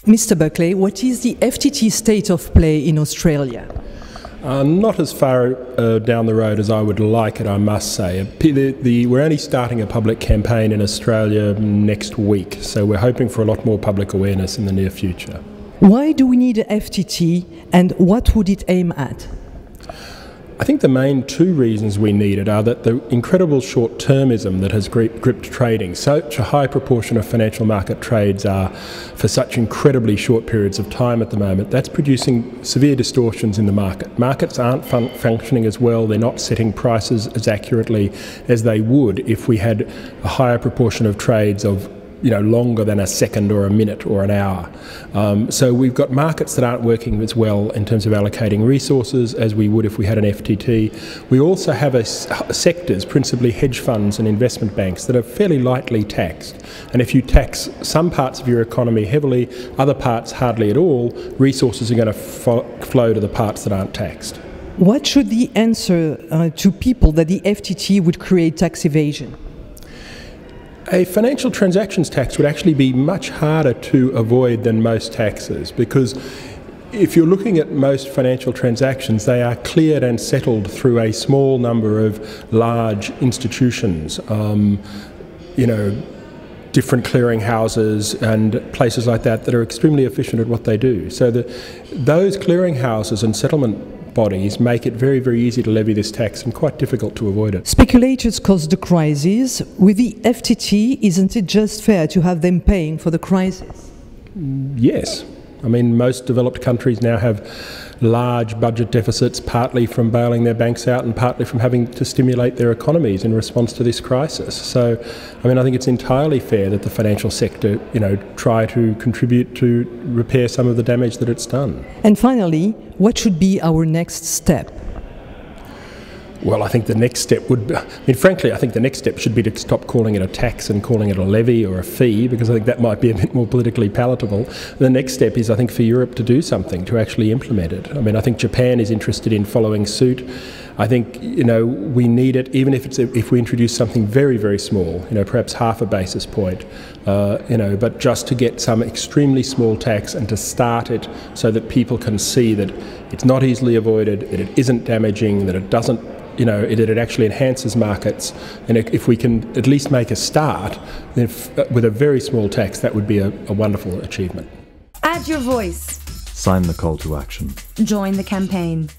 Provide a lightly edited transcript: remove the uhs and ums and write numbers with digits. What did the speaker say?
Mr. Buckley, what is the FTT state of play in Australia? Not as far down the road as I would like it, I must say. We're only starting a public campaign in Australia next week, so we're hoping for a lot more public awareness in the near future. Why do we need a FTT, and what would it aim at? I think the main two reasons we need it are that the incredible short-termism that has gripped trading. Such a high proportion of financial market trades are for such incredibly short periods of time at the moment. That's producing severe distortions in the market. Markets aren't functioning as well. They're not setting prices as accurately as they would if we had a higher proportion of trades of longer than a second or a minute or an hour. So we've got markets that aren't working as well in terms of allocating resources as we would if we had an FTT. We also have sectors, principally hedge funds and investment banks, that are fairly lightly taxed. And if you tax some parts of your economy heavily, other parts hardly at all, resources are going to flow to the parts that aren't taxed. What should the answer to people that the FTT would create tax evasion? A financial transactions tax would actually be much harder to avoid than most taxes, because if you're looking at most financial transactions, they are cleared and settled through a small number of large institutions, different clearing houses and places like that are extremely efficient at what they do. So those clearing houses and settlement bodies make it very, very easy to levy this tax and quite difficult to avoid it. Speculators caused the crisis. With the FTT, isn't it just fair to have them paying for the crisis? Yes. I mean, most developed countries now have large budget deficits, partly from bailing their banks out and partly from having to stimulate their economies in response to this crisis. So, I mean, I think it's entirely fair that the financial sector, try to contribute to repair some of the damage that it's done. And finally, what should be our next step? Well, I think the next step would be, frankly, I think the next step should be to stop calling it a tax and calling it a levy or a fee, because I think that might be a bit more politically palatable. The next step is, I think, for Europe to do something to actually implement it. I mean, I think Japan is interested in following suit. I think, we need it, even if we introduce something very, very small, perhaps half a basis point, but just to get some extremely small tax and to start it so that people can see that it's not easily avoided, that it isn't damaging, that it doesn't that it actually enhances markets. And if we can at least make a start with a very small tax, that would be a wonderful achievement. Add your voice. Sign the call to action. Join the campaign.